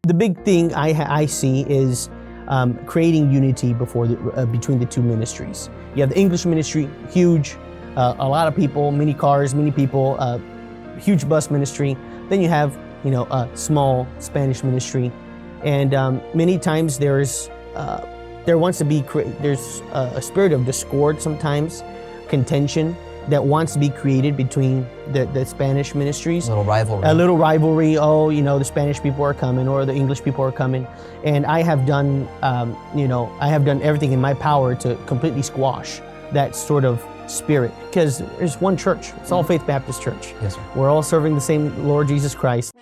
The big thing I see is creating unity between the two ministries. You have the English ministry, huge, a lot of people, many cars, many people, huge bus ministry. Then you have, a small Spanish ministry, and many times there's a spirit of discord sometimes, contention that wants to be created between the Spanish ministries. A little rivalry. A little rivalry. Oh, the Spanish people are coming, or the English people are coming. And I have done, everything in my power to completely squash that sort of spirit. Because there's one church. It's all Faith Baptist Church. Yes, sir. We're all serving the same Lord Jesus Christ.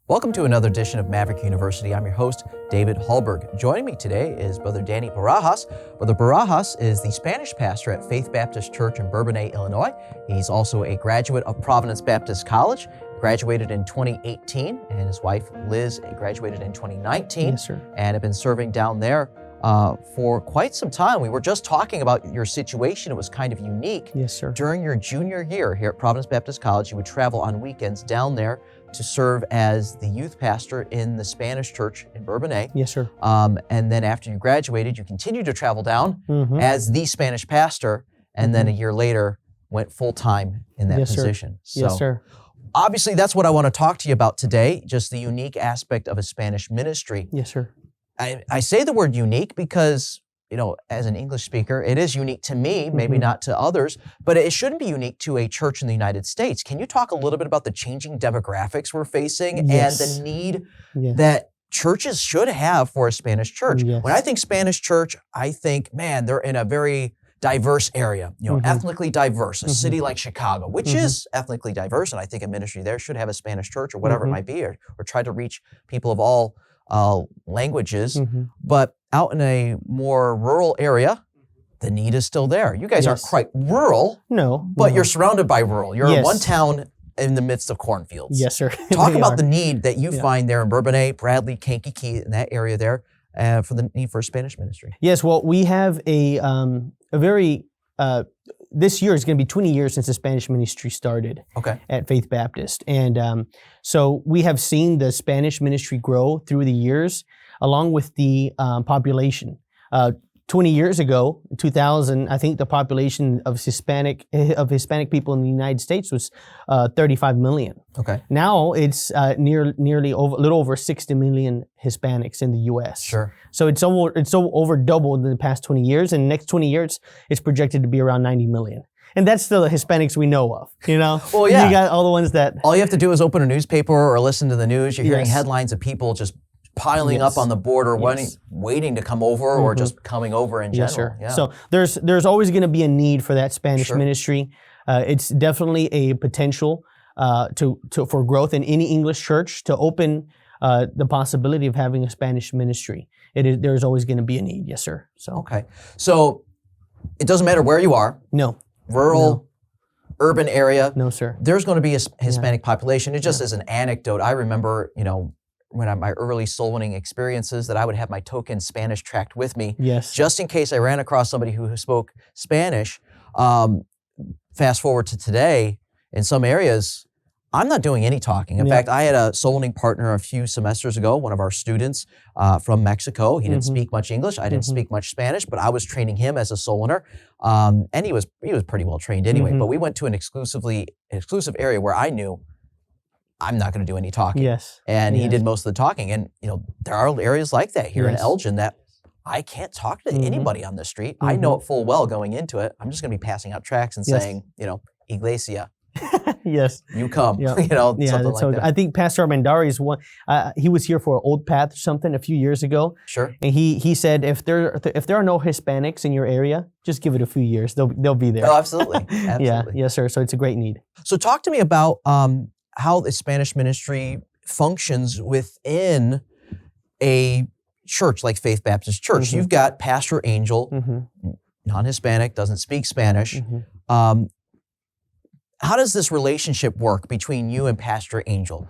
Welcome to another edition of Maverick University. I'm your host, David Hallberg. Joining me today is Brother Daniel Barajas. Brother Barajas is the Spanish pastor at Faith Baptist Church in Bourbonnais, Illinois. He's also a graduate of Providence Baptist College, graduated in 2018, and his wife, Liz, graduated in 2019. Yes, sir. And have been serving down there for quite some time. We were just talking about your situation. It was kind of unique. Yes, sir. During your junior year here at Providence Baptist College, you would travel on weekends down there to serve as the youth pastor in the Spanish church in Bourbonnais. Yes, sir. And then after you graduated, you continued to travel down as the Spanish pastor, and then a year later went full-time in that position. Sir. Yes, sir. Obviously, that's what I want to talk to you about today, just the unique aspect of a Spanish ministry. Yes, sir. I say the word unique because, as an English speaker, it is unique to me, maybe not to others, but it shouldn't be unique to a church in the United States. Can you talk a little bit about the changing demographics we're facing and the need that churches should have for a Spanish church? Yes. When I think Spanish church, I think, man, they're in a very diverse area, ethnically diverse, a city like Chicago, which is ethnically diverse, and I think a ministry there should have a Spanish church or whatever it might be, or try to reach people of all languages, but out in a more rural area, the need is still there. You guys aren't quite rural, but you're surrounded by rural. You're in one town in the midst of cornfields. Yes, sir. Talk about the need that you find there in Bourbonnais, Bradley, Kankakee, in that area there, for the need for a Spanish ministry. Yes, well, we have a very, this year is going to be 20 years since the Spanish ministry started at Faith Baptist. And so we have seen the Spanish ministry grow through the years, along with the population. 20 years ago, 2000, I think the population of Hispanic people in the United States was 35 million. Okay. Now it's nearly a little over 60 million Hispanics in the U.S. Sure. So it's over doubled in the past 20 years, and the next 20 years it's projected to be around 90 million. And that's still the Hispanics we know of, Well, yeah. You got all the ones that... All you have to do is open a newspaper or listen to the news. You're hearing headlines of people just piling up on the border, waiting to come over, or just coming over in general. Yes, sir. Yeah. So there's always going to be a need for that Spanish ministry. It's definitely a potential for growth in any English church to open the possibility of having a Spanish ministry. There's always going to be a need. Yes, sir. So So it doesn't matter where you are. No. Rural, urban area. No, sir. There's going to be a Hispanic population. It just as an anecdote, I remember, when my early soul winning experiences, that I would have my token Spanish tract with me, just in case I ran across somebody who spoke Spanish. Fast forward to today, in some areas, I'm not doing any talking. In fact, I had a soul winning partner a few semesters ago, one of our students from Mexico. He didn't speak much English. I didn't speak much Spanish, but I was training him as a soul winner. And he was pretty well trained anyway. But we went to an exclusive area where I knew I'm not going to do any talking. Yes. And he did most of the talking. And, there are areas like that here in Elgin that I can't talk to anybody on the street. I know it full well going into it. I'm just going to be passing out tracts and saying, Iglesia. Yes. You come. Something like that. I think Pastor Armendari is one. He was here for Old Path or something a few years ago. Sure. And he said if there are no Hispanics in your area, just give it a few years. They'll be there. Oh, absolutely. Absolutely. Yeah. Yes, sir. So it's a great need. So talk to me about how the Spanish ministry functions within a church like Faith Baptist Church. You've got Pastor Angel, non-Hispanic, doesn't speak Spanish. How does this relationship work between you and Pastor Angel?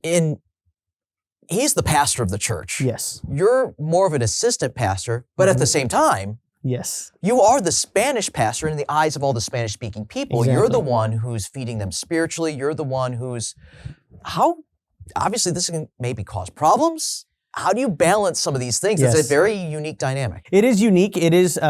He's the pastor of the church. Yes. You're more of an assistant pastor, but at the same time, Yes. You are the Spanish pastor in the eyes of all the Spanish-speaking people. Exactly. You're the one who's feeding them spiritually. You're the one who's... Obviously, this can maybe cause problems. How do you balance some of these things? Yes. It's a very unique dynamic. It is unique. It is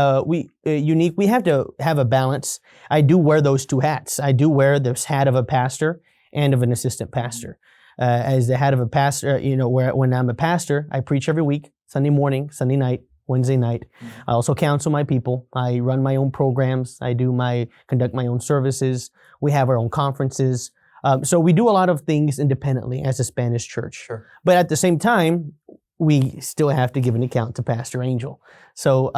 unique. We have to have a balance. I do wear those two hats. I do wear this hat of a pastor and of an assistant pastor. As the hat of a pastor, when I'm a pastor, I preach every week, Sunday morning, Sunday night, Wednesday night. I also counsel my people. I run my own programs. I conduct my own services. We have our own conferences. So we do a lot of things independently as a Spanish church. Sure. But at the same time, we still have to give an account to Pastor Angel. So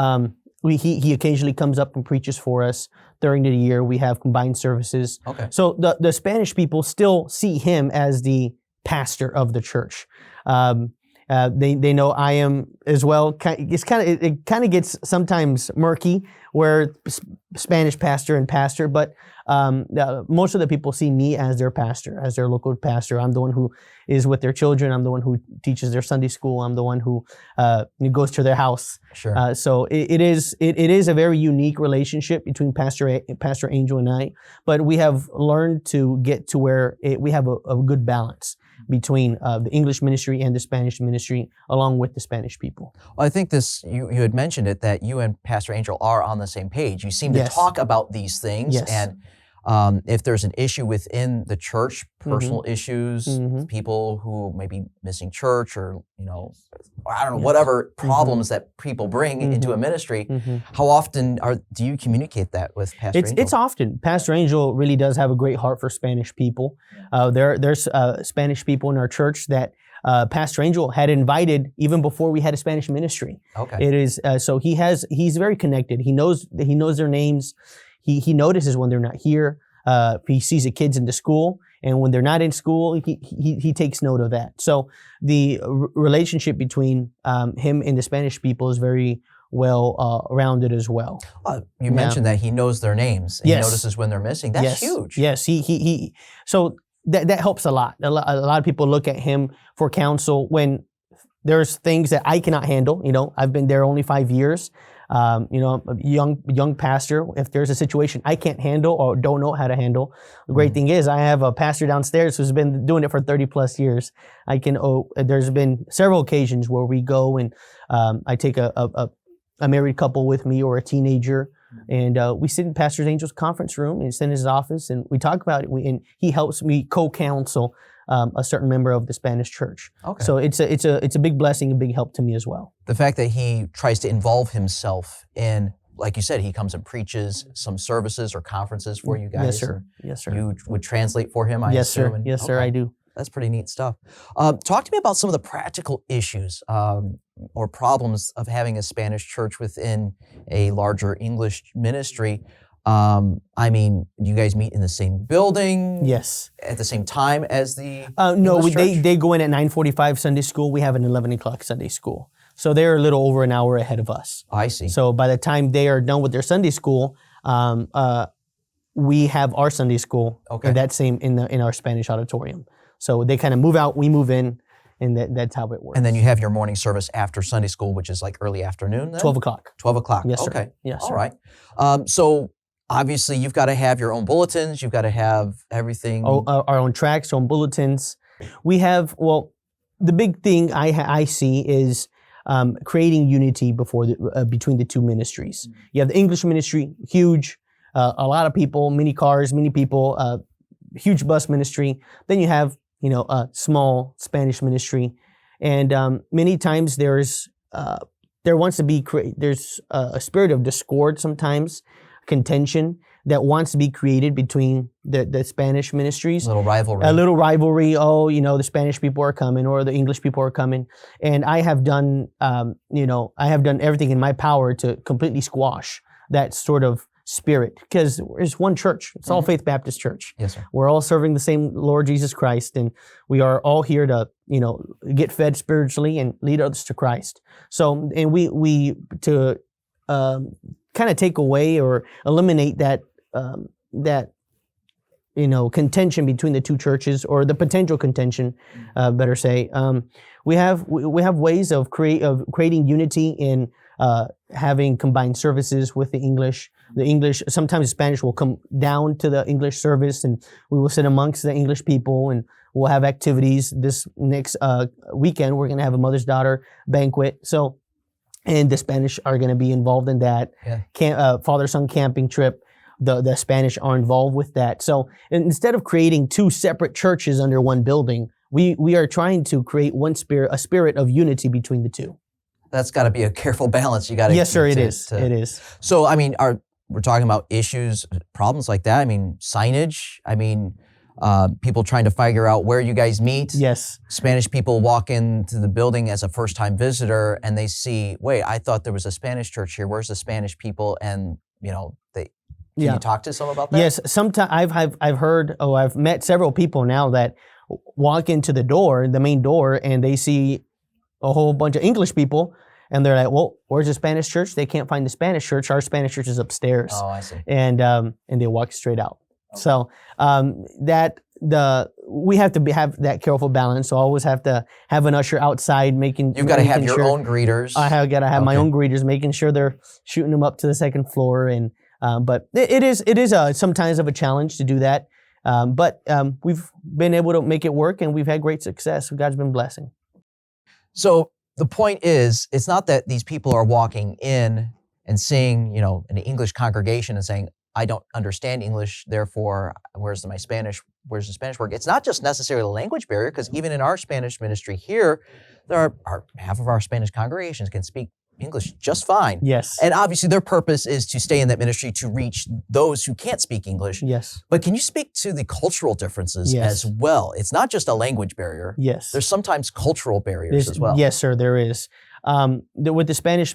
he occasionally comes up and preaches for us. During the year, we have combined services. Okay. So the Spanish people still see him as the pastor of the church. They know I am as well. It kind of gets sometimes murky where Spanish pastor and pastor, but most of the people see me as their pastor, as their local pastor. I'm the one who is with their children. I'm the one who teaches their Sunday school. I'm the one who goes to their house. Sure. So it is a very unique relationship between Pastor Angel and I, but we have learned to get to where we have a good balance between the English ministry and the Spanish ministry, along with the Spanish people. Well, I think you had mentioned it, that you and Pastor Angel are on the same page. You seem to talk about these things. Yes. And if there's an issue within the church, personal issues, people who may be missing church or, I don't know, whatever problems that people bring into a ministry, how often do you communicate that with Pastor Angel? It's often. Pastor Angel really does have a great heart for Spanish people. There's Spanish people in our church that Pastor Angel had invited even before we had a Spanish ministry. Okay. It is so he's very connected. He knows their names. He notices when they're not here. He sees the kids in the school, and when they're not in school, he takes note of that. So the relationship between him and the Spanish people is very well rounded as well. You mentioned that he knows their names. And Yes. He notices when they're missing. That's huge. Yes, he. So that helps a lot. A lot of people look at him for counsel when there's things that I cannot handle. I've been there only 5 years. A young pastor, if there's a situation I can't handle or don't know how to handle, the great thing is I have a pastor downstairs who's been doing it for 30 plus years. There's been several occasions where we go and I take a married couple with me or a teenager, and we sit in Pastor Angel's conference room and sit in his office and we talk about it, and he helps me co-counsel a certain member of the Spanish church. Okay. So it's a big blessing, a big help to me as well. The fact that he tries to involve himself in, like you said, he comes and preaches some services or conferences for you guys. Yes, sir. Yes, sir. You would translate for him, I Yes, assume. sir. Yes, sir, I do. That's pretty neat stuff. Talk to me about some of the practical issues or problems of having a Spanish church within a larger English ministry. You guys meet in the same building? Yes. At the same time as the No, English church? they go in at 9:45 Sunday school. We have an 11 o'clock Sunday school. So they're a little over an hour ahead of us. I see. So by the time they are done with their Sunday school, we have our Sunday school in our Spanish auditorium. So they kind of move out, we move in, and that's how it works. And then you have your morning service after Sunday school, which is like early afternoon then? 12 o'clock. 12 o'clock. Yes, sir. Okay. Yes, All sir. right. So obviously you've got to have your own bulletins. You've got to have everything. Our own tracks, our own bulletins. We have, the big thing I see is creating unity between the two ministries. You have the English ministry, huge, a lot of people, many cars, many people, huge bus ministry. Then you have, a small Spanish ministry. And many times there wants to be, there's a spirit of discord sometimes, contention that wants to be created between the Spanish ministries. A little rivalry. A little rivalry. Oh, the Spanish people are coming or the English people are coming. And I have done, everything in my power to completely squash that sort of spirit, because it's one church. It's all Faith Baptist Church. Yes, sir. We're all serving the same Lord Jesus Christ, and we are all here to, get fed spiritually and lead others to Christ. So, and we to kind of take away or eliminate that contention between the two churches, or the potential contention, better say. We have ways of creating unity in having combined services with the English. The English, sometimes Spanish will come down to the English service, and we will sit amongst the English people, and we'll have activities. This next weekend, we're going to have a mother's daughter banquet. So, and the Spanish are going to be involved in that. Father-son camping trip. The Spanish are involved with that. So instead of creating two separate churches under one building, we are trying to create a spirit of unity between the two. That's got to be a careful balance. You got to. Yes, sir. It is. It is. So, I mean, we're talking about issues, problems like that. I mean, signage. I mean, people trying to figure out where you guys meet. Yes. Spanish people walk into the building as a first-time visitor, and they see, wait, I thought there was a Spanish church here. Where's the Spanish people? And Can you talk to some about that? Yes. Sometimes I've heard. I've met several people now that walk into the main door, and they see a whole bunch of English people, and they're like, "Well, where's the Spanish church?" They can't find the Spanish church. Our Spanish church is upstairs. Oh, I see. And they walk straight out. Okay. So we have to have that careful balance. So I always have to have an usher outside making. You've got to have your own greeters. I have got to have my own greeters, making sure they're shooting them up to the second floor. And but it is sometimes of a challenge to do that. But we've been able to make it work, and we've had great success. God's been blessing. So the point is, it's not that these people are walking in and seeing, an English congregation and saying, I don't understand English, therefore, where's the Spanish work? It's not just necessarily a language barrier, because even in our Spanish ministry here, there are half of our Spanish congregations can speak English just fine. Yes. And obviously their purpose is to stay in that ministry to reach those who can't speak English. Yes. But can you speak to the cultural differences as well? It's not just a language barrier. Yes. There's sometimes cultural barriers as well. Yes, sir, there is. With the Spanish,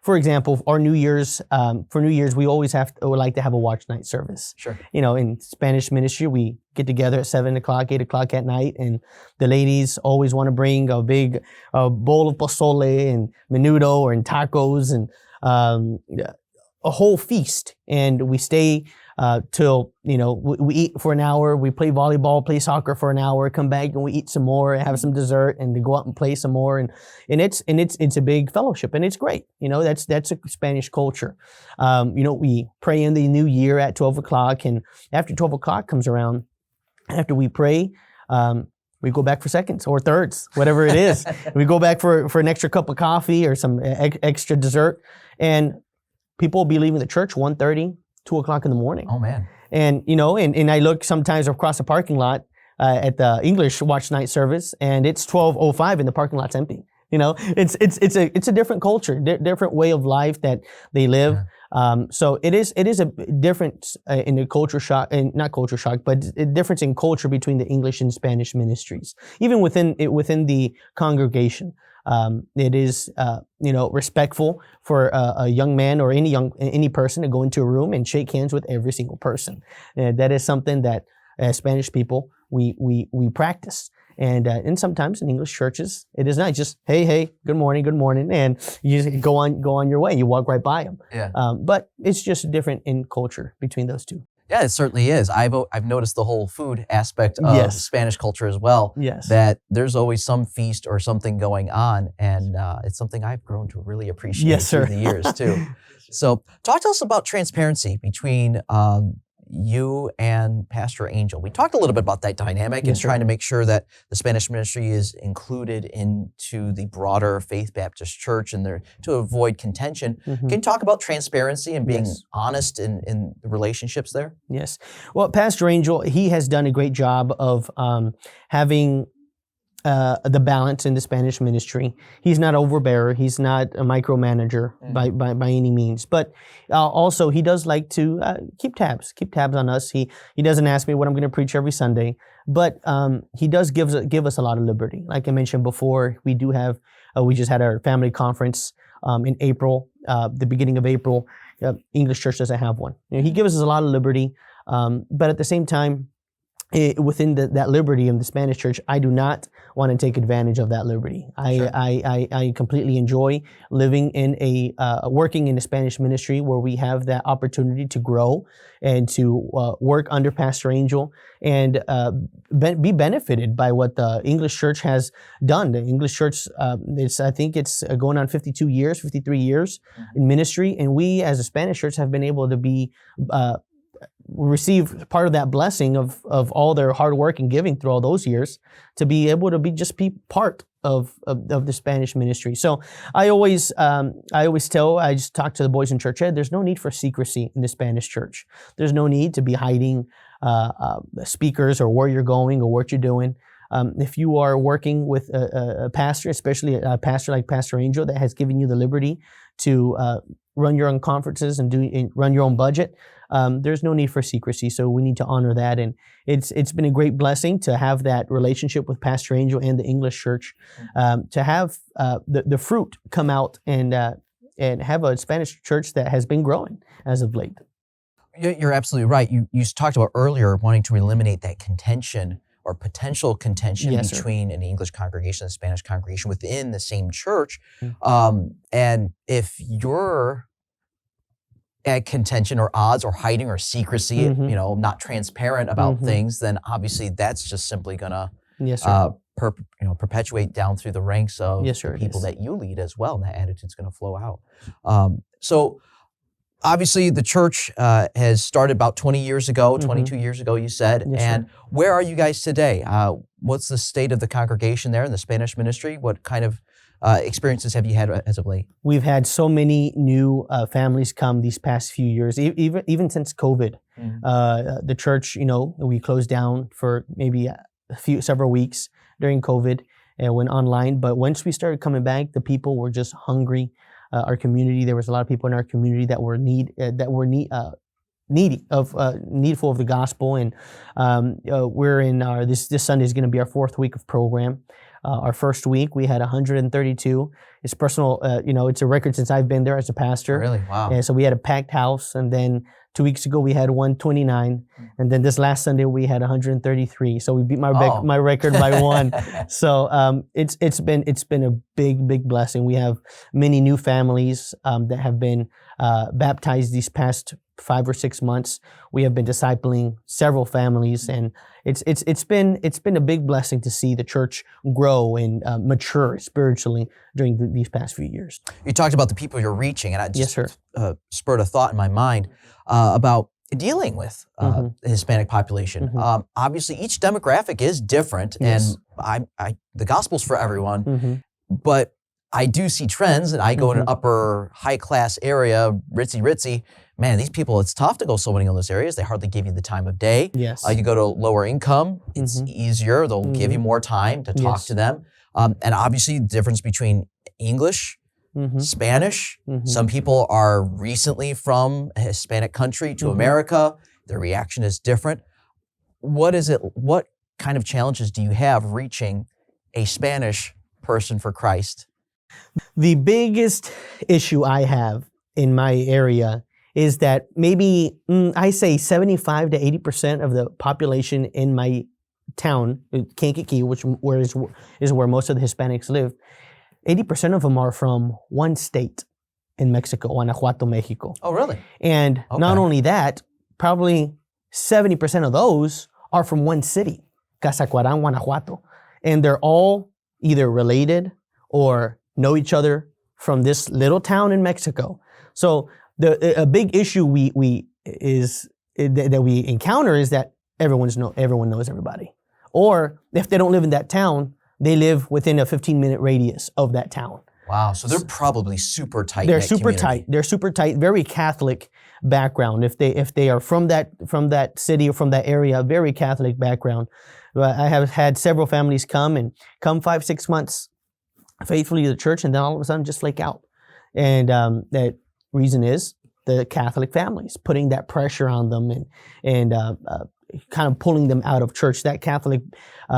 for example, our New Year's, for New Year's, we always would like to have a watch night service. Sure. In Spanish ministry, we get together at 7 o'clock, 8 o'clock at night, and the ladies always want to bring a big bowl of pozole and menudo and tacos and a whole feast. And we stay till, we eat for an hour, we play volleyball, play soccer for an hour, come back and we eat some more, have some dessert, and then go out and play some more. And it's a big fellowship, and it's great. That's a Spanish culture. We pray in the new year at 12 o'clock, and after 12 o'clock comes around, after we pray, we go back for seconds or thirds, whatever it is. We go back for an extra cup of coffee or some extra dessert, and people will be leaving the church 1:30, 2 o'clock in the morning. Oh man! And and I look sometimes across the parking lot at the English watch night service, and it's 12:05 and the parking lot's empty. It's a different culture, different way of life that they live. Yeah. So it is a difference in the culture shock, and not culture shock, but a difference in culture between the English and Spanish ministries, even within the congregation. It is, respectful for a young man or any person to go into a room and shake hands with every single person. That is something that as Spanish people we practice. And sometimes in English churches, it is not just hey, good morning, and you just go on your way. You walk right by them. Yeah. But it's just different in culture between those two. Yeah, it certainly is. I've noticed the whole food aspect of Spanish culture as well. Yes. That there's always some feast or something going on, and it's something I've grown to really appreciate through the years too. So, talk to us about transparency between you and Pastor Angel. We talked a little bit about that dynamic and trying to make sure that the Spanish ministry is included into the broader Faith Baptist Church and to avoid contention. Mm-hmm. Can you talk about transparency and being honest in the relationships there? Yes. Well, Pastor Angel, he has done a great job of having the balance in the Spanish ministry. He's not overbearer. He's not a micromanager by any means. But also, he does like to keep tabs on us. He doesn't ask me what I'm going to preach every Sunday, but he does give us a lot of liberty. Like I mentioned before, we do have we just had our family conference in April, the beginning of April. English Church doesn't have one. He gives us a lot of liberty, but at the same time, within that liberty of the Spanish church, I do not want to take advantage of that liberty. Sure. I completely enjoy living in working in the Spanish ministry where we have that opportunity to grow and to work under Pastor Angel and be benefited by what the English church has done. The English church, I think it's going on 53 years in ministry, and we as a Spanish church have been able to be receive part of that blessing of all their hard work and giving through all those years to be able to be part of the Spanish ministry. So I just talk to the boys in church, there's no need for secrecy in the Spanish church. There's no need to be hiding speakers or where you're going or what you're doing. If you are working with a pastor, especially a pastor like Pastor Angel that has given you the liberty to run your own conferences and run your own budget, there's no need for secrecy. So we need to honor that. And it's been a great blessing to have that relationship with Pastor Angel and the English church, to have the fruit come out and have a Spanish church that has been growing as of late. You're absolutely right. You talked about earlier wanting to eliminate that contention or potential contention between an English congregation and a Spanish congregation within the same church. And if you're at contention or odds or hiding or secrecy, not transparent about things, then obviously that's just simply gonna perpetuate down through the ranks of the people that you lead as well, and that attitude's gonna flow out. So obviously the church has started about 20 years ago, 22 years ago, you said. Where are you guys today? What's the state of the congregation there in the Spanish ministry? What kind of experiences have you had as of late? We've had so many new families come these past few years, even since COVID. The church, we closed down for maybe several weeks during COVID and went online. But once we started coming back, the people were just hungry. Our community, there was a lot of people in our community that were needful of the gospel, and we're in this Sunday is going to be our 4th week of program. Our first week we had 132. It's personal, it's a record since I've been there as a pastor. Really? Wow. And so we had a packed house, and then 2 weeks ago we had 129, and then this last Sunday we had 133. So we beat my record by one. So it's been a big blessing. We have many new families that have been baptized these past 5 or 6 months. We have been discipling several families, and it's been a big blessing to see the church grow and mature spiritually during these past few years. You talked about the people you're reaching, and I just spurred a thought in my mind about dealing with the Hispanic population. Obviously, each demographic is different, and the gospel's for everyone, but I do see trends, and I go in an upper high-class area, ritzy. Man, these people, it's tough to go soul winning in those areas. They hardly give you the time of day. Yes. You go to lower income, it's easier. They'll give you more time to talk to them. And obviously, the difference between English, Spanish. Some people are recently from a Hispanic country to America. Their reaction is different. What kind of challenges do you have reaching a Spanish person for Christ? The biggest issue I have in my area is that maybe I say 75 to 80% of the population in my town, Kankakee, which is where most of the Hispanics live, 80% of them are from one state in Mexico, Guanajuato, Mexico. Oh, really? And not only that, probably 70% of those are from one city, Casacuarán, Guanajuato. And they're all either related or know each other from this little town in Mexico. So a big issue that we encounter is that everyone knows everybody. Or if they don't live in that town, they live within a 15-minute radius of that town. Wow, so they're probably super tight. They're super tight. They're super tight. Very Catholic background. If they are from that city or from that area, very Catholic background. I have had several families come 5-6 months faithfully to the church, and then all of a sudden just flake out. And that reason is the Catholic families putting that pressure on them and kind of pulling them out of church. That Catholic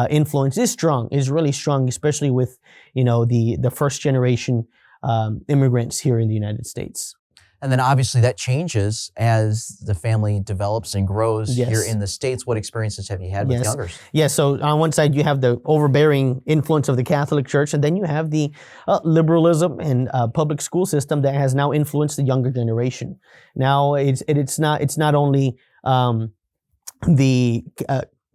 influence is really strong, especially with the first generation immigrants here in the United States. And then obviously that changes as the family develops and grows here in the States. What experiences have you had with youngers? Yes, so on one side you have the overbearing influence of the Catholic Church, and then you have the liberalism and public school system that has now influenced the younger generation. Now it's not only the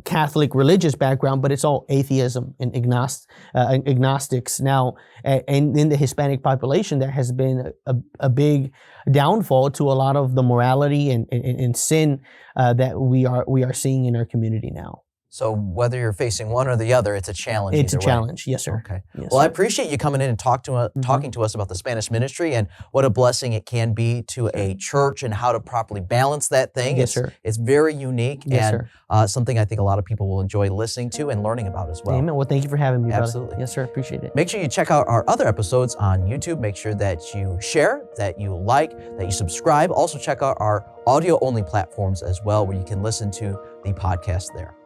Catholic religious background, but it's all atheism and agnostics. Now, and in the Hispanic population, there has been a big downfall to a lot of the morality and sin that we are seeing in our community now. So whether you're facing one or the other, it's a challenge. It's a challenge, yes, sir. Okay. Yes, well, sir. I appreciate you coming in and talking to us about the Spanish ministry and what a blessing it can be to a church and how to properly balance that thing. Yes, sir. It's very unique Yes, and something I think a lot of people will enjoy listening to and learning about as well. Amen. Well, thank you for having me, brother. Absolutely. Yes, sir. Appreciate it. Make sure you check out our other episodes on YouTube. Make sure that you share, that you like, that you subscribe. Also check out our audio-only platforms as well, where you can listen to the podcast there.